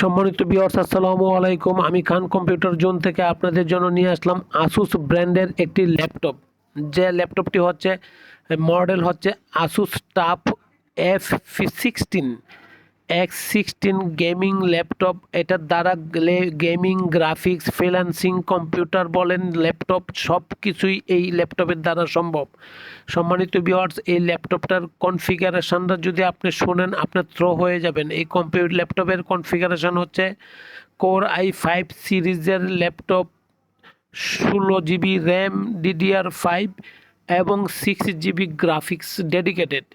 সম্মানিত ভিউয়ার্স, আসসালামু আলাইকুম। আমি খান কম্পিউটার জোন থেকে আপনাদের জন্য নিয়ে আসলাম আসুস ব্র্যান্ডের একটি ল্যাপটপ। যে ল্যাপটপটি হচ্ছে মডেল হচ্ছে Asus tough F16 gaming laptop. এটার দ্বারা গেমিং, গ্রাফিক্স, ফ্রিল্যান্সিং, কম্পিউটার বলেন, ল্যাপটপ সব কিছুই এই ল্যাপটপের দ্বারা সম্ভব। সম্মানিত ভিউয়ার্স, এই ল্যাপটপটার কনফিগারেশনটা যদি আপনি শোনেন আপনি থ্রো হয়ে যাবেন। এই ল্যাপটপের কনফিগারেশন হচ্ছে কোর i5 সিরিজের ল্যাপটপ, 16 GB র্যাম, DDR5 এবং 6 GB graphics dedicated.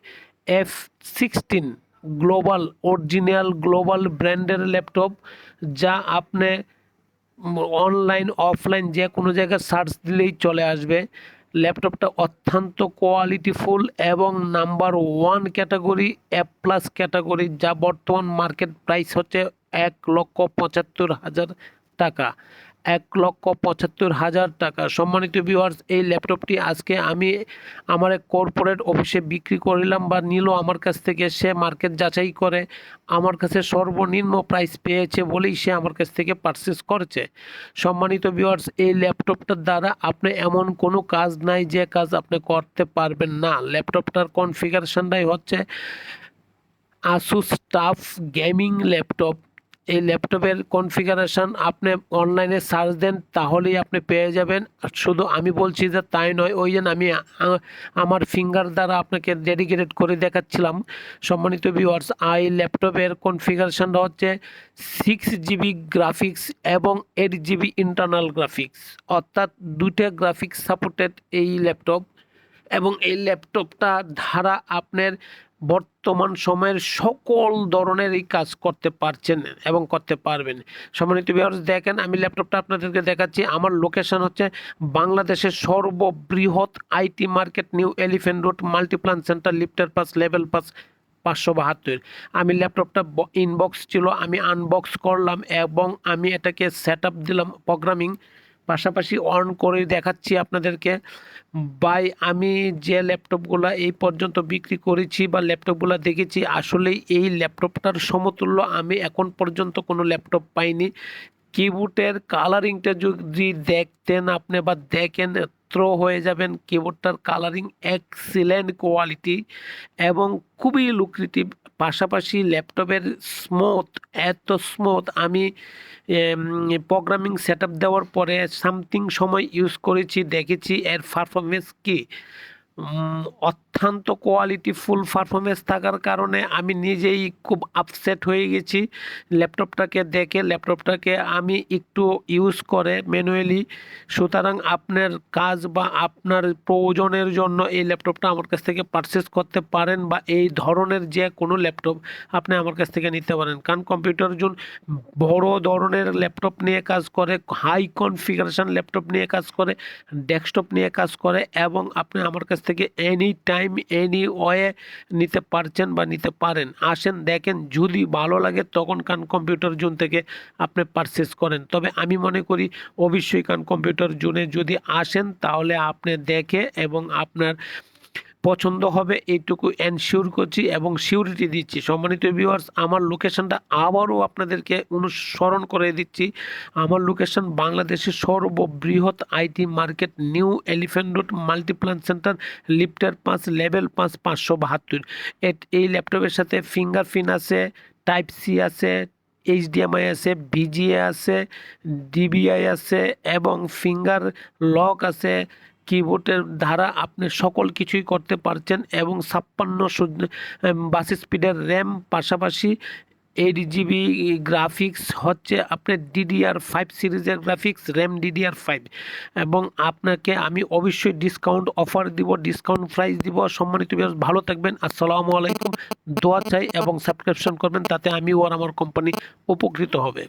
F16 original global ব্র্যান্ডের ল্যাপটপ, যা আপনি অনলাইন অফলাইন যে কোনো জায়গায় সার্চ দিলেই চলে আসবে। ল্যাপটপটা অত্যন্ত কোয়ালিটিফুল এবং নাম্বার 1 ক্যাটাগরি, A+ ক্যাটাগরি, যা বর্তমান মার্কেট প্রাইস হচ্ছে 1,75,000 টাকা। 1,75,000 টাকা। সম্মানিত ভিউয়ার্স, এই ল্যাপটপটি আজকে আমি আমার এক কর্পোরেট অফিসে বিক্রি করলাম বা নিল আমার কাছ থেকে। সে মার্কেট যাচাই করে আমার কাছে সর্বনিম্ন প্রাইস পেয়েছে বলেই সে আমার কাছ থেকে পারচেস করেছে। সম্মানিত ভিউয়ার্স, এই ল্যাপটপটার দ্বারা আপনি এমন কোনো কাজ নাই যে কাজ আপনি করতে পারবেন না। ল্যাপটপটার কনফিগারেশনটাই হচ্ছে আসুস টাফ গেমিং ল্যাপটপ। এই ল্যাপটপের কনফিগারেশন আপনি অনলাইনে সার্চ দেন তাহলেই আপনি পেয়ে যাবেন। শুধু আমি বলছি যে তাই নয়, ওই জন্য আমি আমার ফিঙ্গার দ্বারা আপনাকে ডেডিকেটেড করে দেখাচ্ছিলাম। সম্মানিত ভিউয়ার্স, এই ল্যাপটপের কনফিগারেশনটা হচ্ছে 6 GB গ্রাফিক্স এবং 8 GB ইন্টারনাল গ্রাফিক্স, অর্থাৎ দুইটা গ্রাফিক্স সাপোর্টেড এই ল্যাপটপ। এবং এই ল্যাপটপটা দ্বারা আপনার বর্তমান সময়ের সকল ধরনেরই কাজ করতে পারছেন এবং করতে পারবেন। সম্মানিত ভিউয়ার্স, দেখেন আমি ল্যাপটপটা আপনাদেরকে দেখাচ্ছি। আমার লোকেশন হচ্ছে বাংলাদেশের সর্ববৃহৎ IT market, new elephant road, Multiplan centre, লিফটের পাস, লেভেল পাস, 572। আমি ল্যাপটপটা ইনবক্স ছিল, আমি আনবক্স করলাম এবং আমি এটাকে সেট আপ দিলাম, প্রোগ্রামিং পাশাপাশি অন করে দেখাচ্ছি আপনাদেরকে। বাই আমি যে ল্যাপটপগুলো এই পর্যন্ত বিক্রি করেছি বা ল্যাপটপগুলো দেখেছি, আসলেই এই ল্যাপটপটার সমতুল্য আমি এখন পর্যন্ত কোনো ল্যাপটপ পাইনি। কিবোর্ডের কালারিংটা যদি দেখতেন আপনি বা দেখেন, থ্রো হয়ে যাবেন। কিবোর্ডটার কালারিং এক্সিলেন্ট কোয়ালিটি এবং খুবই লুক্রেটিভ। পাশাপাশি ল্যাপটপের এত স্মুথ, আমি প্রোগ্রামিং সেট আপ দেওয়ার পরে সামথিং সময় ইউজ করেছি, দেখেছি এর পারফরমেন্স কী। অত্যন্ত কোয়ালিটিফুল পারফরমেন্স থাকার কারণে আমি নিজেই খুব আপসেট হয়ে গেছি ল্যাপটপটাকে দেখে। ল্যাপটপটাকে আমি একটু ইউজ করে ম্যানুয়ালি। সুতরাং আপনার কাজ বা আপনার প্রয়োজনের জন্য এই ল্যাপটপটা আমার কাছ থেকে পারচেস করতে পারেন বা এই ধরনের যে কোনো ল্যাপটপ আপনি আমার কাছ থেকে নিতে পারেন। কারণ কম্পিউটার জোন বড় ধরনের ল্যাপটপ নিয়ে কাজ করে, হাই কনফিগারেশন ল্যাপটপ নিয়ে কাজ করে, ডেস্কটপ নিয়ে কাজ করে এবং আপনি আমার কাছ থেকে এনি টাইম এনি ওয়ে নিতে পারছেন বা নিতে পারেন। আসেন দেখেন, যদি ভালো লাগে তখন কান কম্পিউটার জোন থেকে আপনি পারচেস করেন। তবে আমি মনে করি অবশ্যই কান কম্পিউটার জোনে যদি আসেন তাহলে আপনি দেখে এবং আপনার পছন্দ হবে এইটুকু এনশিওর করছি এবং সিউরিটি দিচ্ছি। সম্মানিত ভিউয়ার্স, আমার লোকেশনটা আবারও আপনাদেরকে অনুসরণ করে দিচ্ছি। আমার লোকেশন বাংলাদেশের সর্ববৃহৎ IT market, new elephant road, Multiplan centre, লিফটের 5, লেভেল 5, 572। এই ল্যাপটপের সাথে ফিঙ্গারপ্রিন্ট আছে, টাইপ সি আছে, HDMI আছে, VGA আছে, DBI আছে এবং ফিঙ্গার লক আছে। কিবোর্ডের দ্বারা আপনি সকল কিছুই করতে পারছেন এবং 56 স্পিডের র্যাম, পাশাপাশি 8 GB গ্রাফিক্স হচ্ছে আপনার DDR5 সিরিজের গ্রাফিক্স, র্যাম DDR5। এবং আপনাকে আমি অবশ্যই ডিসকাউন্ট অফার দিব, ডিসকাউন্ট প্রাইস দিব। সম্মানিত ভিউয়ার্স, ভালো থাকবেন। আসসালামু আলাইকুম। দোয়া চাই এবং সাবস্ক্রিপশন করবেন, তাতে আমিও আর আমার কোম্পানি উপকৃত হবে।